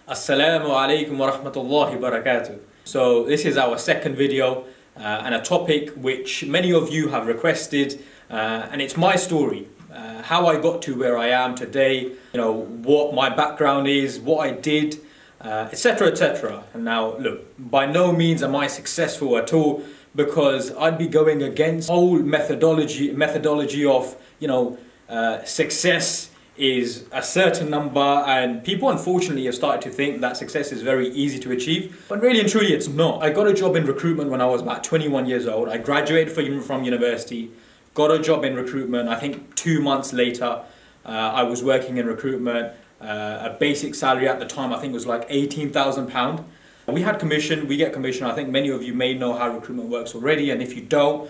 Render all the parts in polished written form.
Assalamu alaikum wa rahmatullahi wa barakatuh. So this is our second video and a topic which many of you have requested, and it's my story, how I got to where I am today, what my background is, what I did, etc, etc. And now look, by no means am I successful at all, because I'd be going against whole methodology of success is a certain number, and people unfortunately have started to think that success is very easy to achieve, but really and truly it's not. I got a job in recruitment when I was about 21 years old. I graduated from university, got a job in recruitment. I think 2 months later I was working in recruitment. A basic salary at the time I think was like £18,000. We had commission, we get commission. I think many of you may know how recruitment works already, and if you don't,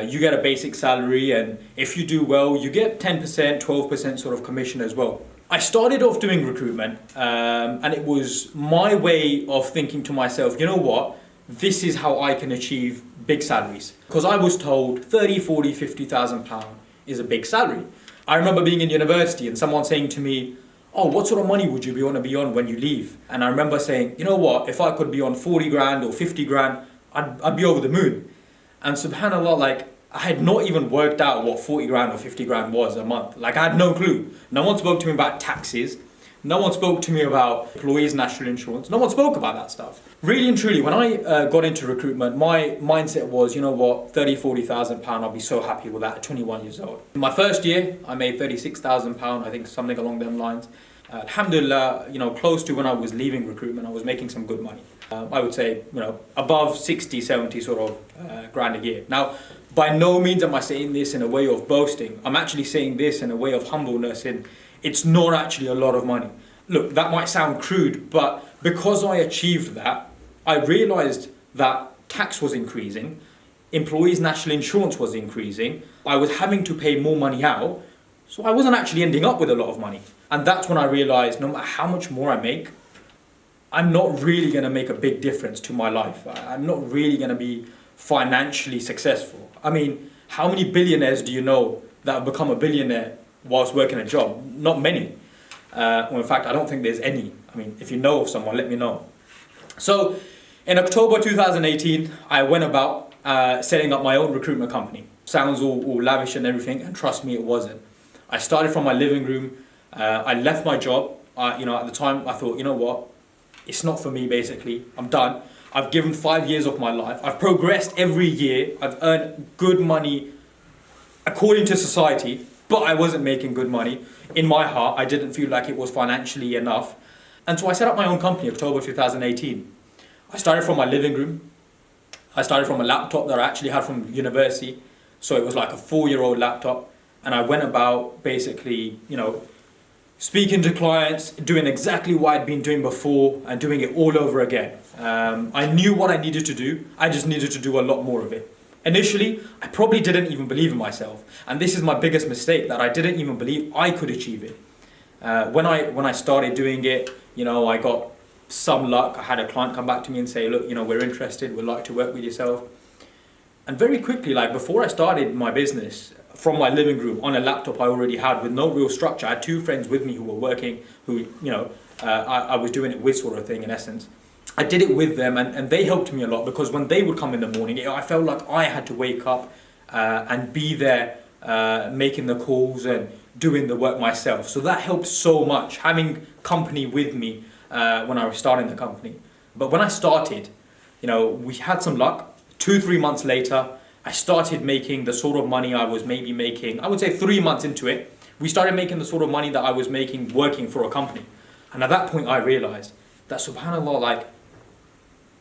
you get a basic salary, and if you do well, you get 10%, 12% sort of commission as well. I started off doing recruitment, and it was my way of thinking to myself, you know what, this is how I can achieve big salaries. Because I was told 30, 40, 50,000 pounds is a big salary. I remember being in university and someone saying to me, oh, what sort of money would you want to be on when you leave? And I remember saying, you know what, if I could be on 40 grand or 50 grand, I'd be over the moon. And subhanAllah, like, I had not even worked out what 40 grand or 50 grand was a month. Like, I had no clue. No one spoke to me about taxes. No one spoke to me about employees' national insurance. No one spoke about that stuff. Really and truly, when I got into recruitment, my mindset was, you know what, 30, 40,000 pounds, I'll be so happy with that at 21 years old. In my first year, I made 36,000 pounds, I think something along them lines. Alhamdulillah, close to when I was leaving recruitment, I was making some good money. I would say, above 60, 70 sort of grand a year. Now, by no means am I saying this in a way of boasting. I'm actually saying this in a way of humbleness, and it's not actually a lot of money. Look, that might sound crude, but because I achieved that, I realized that tax was increasing, employees' national insurance was increasing, I was having to pay more money out, so I wasn't actually ending up with a lot of money. And that's when I realized no matter how much more I make, I'm not really going to make a big difference to my life. I'm not really going to be financially successful. I mean, how many billionaires do you know that have become a billionaire whilst working a job? Not many. Well, in fact, I don't think there's any. I mean, if you know of someone, let me know. So, in October 2018, I went about setting up my own recruitment company. Sounds all lavish and everything, and trust me, it wasn't. I started from my living room. I left my job. At the time, I thought, you know what? It's not for me, basically. I'm done. I've given 5 years of my life. I've progressed every year. I've earned good money according to society, but I wasn't making good money. In my heart, I didn't feel like it was financially enough. And so I set up my own company, October 2018. I started from my living room. I started from a laptop that I actually had from university. So it was like a 4-year-old laptop. And I went about basically, speaking to clients, doing exactly what I'd been doing before and doing it all over again. I knew what I needed to do. I just needed to do a lot more of it. Initially, I probably didn't even believe in myself. And this is my biggest mistake, that I didn't even believe I could achieve it. When I started doing it, I got some luck. I had a client come back to me and say, look, we're interested. We'd like to work with yourself. And very quickly, like before I started my business, from my living room on a laptop I already had with no real structure. I had 2 friends with me who were working, who, I was doing it with sort of thing in essence. I did it with them, and they helped me a lot, because when they would come in the morning, I felt like I had to wake up and be there making the calls and doing the work myself. So that helped so much, having company with me when I was starting the company. But when I started, we had some luck. 2-3 months later, I started making the sort of money I was maybe making, I would say 3 months into it, we started making the sort of money that I was making working for a company. And at that point I realized that subhanAllah, like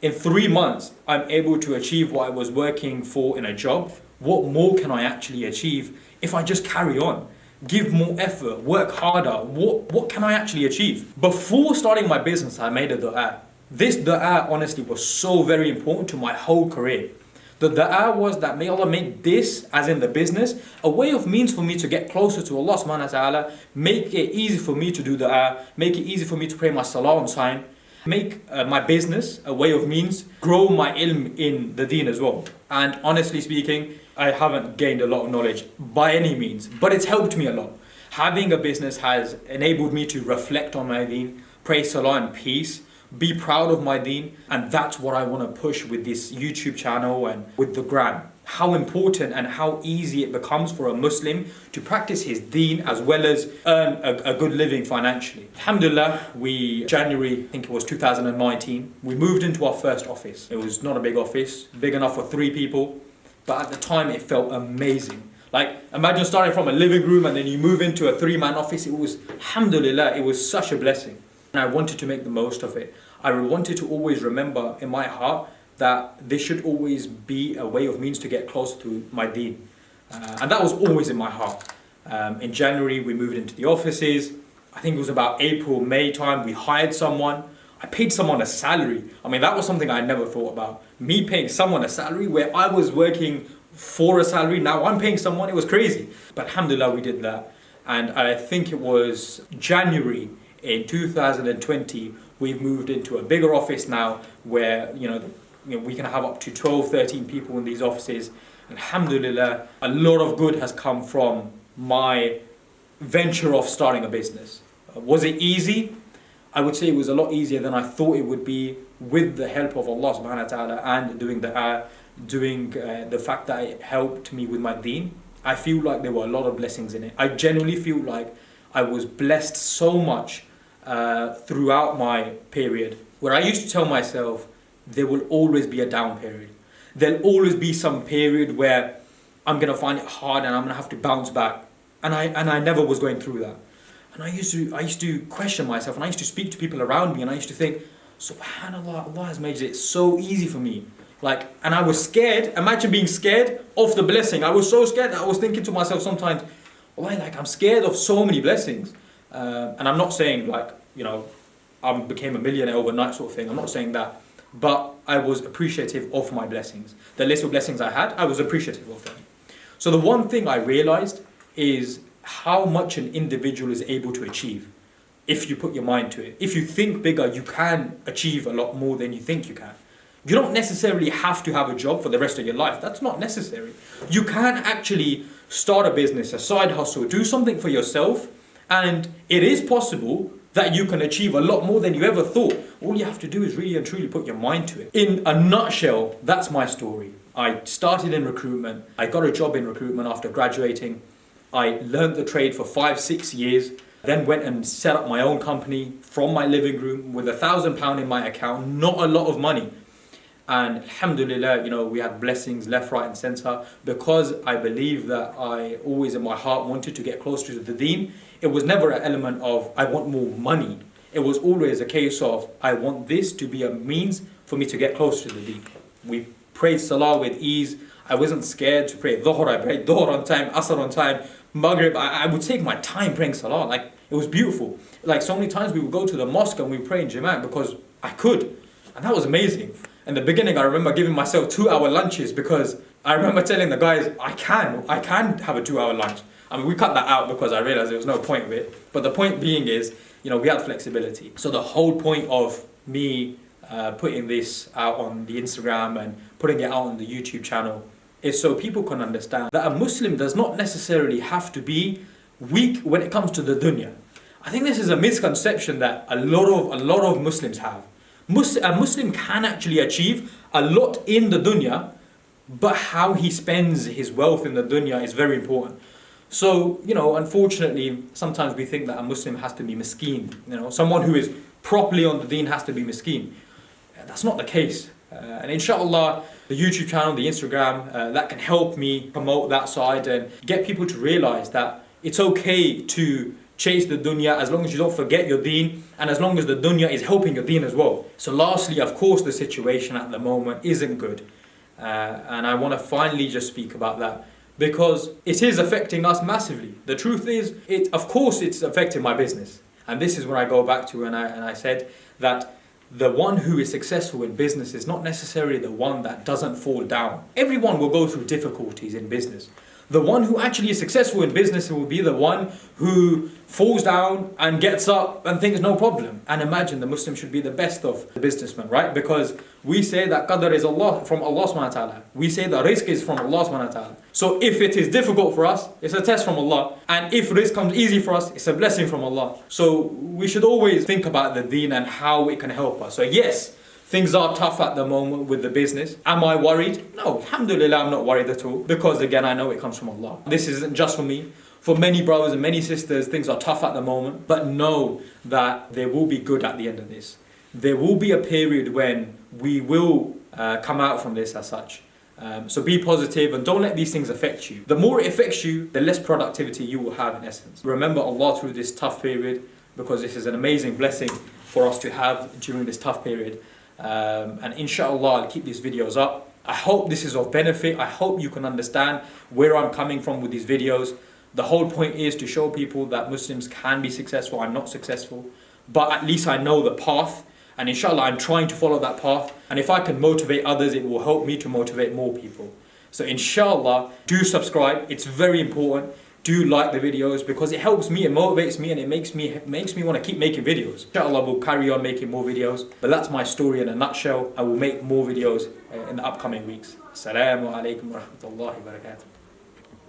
in 3 months, I'm able to achieve what I was working for in a job. What more can I actually achieve if I just carry on? Give more effort, work harder. What can I actually achieve? Before starting my business, I made a dua. This dua honestly was so very important to my whole career. The dua was that may Allah make this, as in the business, a way of means for me to get closer to Allah subhanahu wa ta'ala, make it easy for me to do dua, make it easy for me to pray my salah on time, make my business a way of means, grow my ilm in the deen as well. And honestly speaking, I haven't gained a lot of knowledge by any means, but it's helped me a lot. Having a business has enabled me to reflect on my deen, pray salah and peace, be proud of my deen, and that's what I want to push with this YouTube channel and with the gram. How important and how easy it becomes for a Muslim to practice his deen as well as earn a good living financially. Alhamdulillah, January, I think it was 2019, we moved into our first office. It was not a big office, big enough for 3 people, but at the time it felt amazing. Like, imagine starting from a living room and then you move into a 3-man office. It was, alhamdulillah, it was such a blessing. And I wanted to make the most of it. I wanted to always remember in my heart that this should always be a way of means to get closer to my deen. And that was always in my heart. In January, we moved into the offices. I think it was about April, May time, we hired someone. I paid someone a salary. I mean, that was something I never thought about. Me paying someone a salary where I was working for a salary, now I'm paying someone, it was crazy. But alhamdulillah, we did that. And I think it was January in 2020, we've moved into a bigger office now where, we can have up to 12, 13 people in these offices. Alhamdulillah, a lot of good has come from my venture of starting a business. Was it easy? I would say it was a lot easier than I thought it would be, with the help of Allah subhanahu wa ta'ala and doing the fact that it helped me with my deen. I feel like there were a lot of blessings in it. I genuinely feel like I was blessed so much throughout my period, where I used to tell myself there will always be a down period. There'll always be some period where I'm going to find it hard and I'm going to have to bounce back. And I never was going through that. And I used to question myself, and I used to speak to people around me, and I used to think, subhanallah, Allah has made it so easy for me. And I was scared. Imagine being scared of the blessing. I was so scared that I was thinking to myself sometimes, I'm scared of so many blessings. And I'm not saying I became a millionaire overnight sort of thing. I'm not saying that. But I was appreciative of my blessings. The little blessings I had, I was appreciative of them. So the one thing I realized is how much an individual is able to achieve if you put your mind to it. If you think bigger, you can achieve a lot more than you think you can. You don't necessarily have to have a job for the rest of your life. That's not necessary. You can actually start a business, a side hustle, do something for yourself, and it is possible that you can achieve a lot more than you ever thought. All you have to do is really and truly put your mind to it. In a nutshell, that's my story. I started in recruitment. I got a job in recruitment after graduating. I learned the trade for 5-6 years, then went and set up my own company from my living room with £1,000 in my account, not a lot of money. And alhamdulillah, we had blessings left, right and center, because I believe that I always in my heart wanted to get closer to the deen. It was never an element of I want more money. It was always a case of I want this to be a means for me to get closer to the deen. We prayed salah with ease. I wasn't scared to pray dhuhr. I prayed dhuhr on time, asr on time, maghrib. I would take my time praying salah. It was beautiful. So many times we would go to the mosque and we would pray in Jama'at because I could. And that was amazing. In the beginning, I remember giving myself 2-hour lunches because I remember telling the guys, I can have a 2-hour lunch. I mean, we cut that out because I realized there was no point of it. But the point being is, we had flexibility. So the whole point of me putting this out on the Instagram and putting it out on the YouTube channel is so people can understand that a Muslim does not necessarily have to be weak when it comes to the dunya. I think this is a misconception that a lot of Muslims have. A Muslim can actually achieve a lot in the dunya, but how he spends his wealth in the dunya is very important. So, unfortunately, sometimes we think that a Muslim has to be miskeen. Someone who is properly on the deen has to be miskeen. That's not the case. And inshallah, the YouTube channel, the Instagram, that can help me promote that side and get people to realize that it's okay to chase the dunya as long as you don't forget your deen and as long as the dunya is helping your deen as well. So lastly, of course, the situation at the moment isn't good. And I want to finally just speak about that because it is affecting us massively. The truth is, of course it's affecting my business. And this is where I go back to and I said that the one who is successful in business is not necessarily the one that doesn't fall down. Everyone will go through difficulties in business. The one who actually is successful in business will be the one who falls down and gets up and thinks no problem. And imagine the Muslim should be the best of the businessmen, right? Because we say that qadr is Allah, from Allah subhanahu wa ta'ala. We say that rizq is from Allah subhanahu wa ta'ala. So if it is difficult for us, it's a test from Allah. And if rizq comes easy for us, it's a blessing from Allah. So we should always think about the deen and how it can help us. So yes, things are tough at the moment with the business. Am I worried? No, alhamdulillah, I'm not worried at all. Because again, I know it comes from Allah. This isn't just for me. For many brothers and many sisters, things are tough at the moment. But know that there will be good at the end of this. There will be a period when we will come out from this as such. So be positive and don't let these things affect you. The more it affects you, the less productivity you will have in essence. Remember Allah through this tough period, because this is an amazing blessing for us to have during this tough period. And inshallah, I'll keep these videos up. I hope this is of benefit. I hope you can understand where I'm coming from with these videos. The whole point is to show people that Muslims can be successful. I'm not successful, but at least I know the path. And inshallah, I'm trying to follow that path. And if I can motivate others, it will help me to motivate more people. So inshallah, do subscribe. It's very important. Do like the videos because it helps me, it motivates me, and it makes me want to keep making videos. Inshallah, we'll carry on making more videos. But that's my story in a nutshell. I will make more videos in the upcoming weeks. Assalamu alaikum wa rahmatullahi wa barakatuh.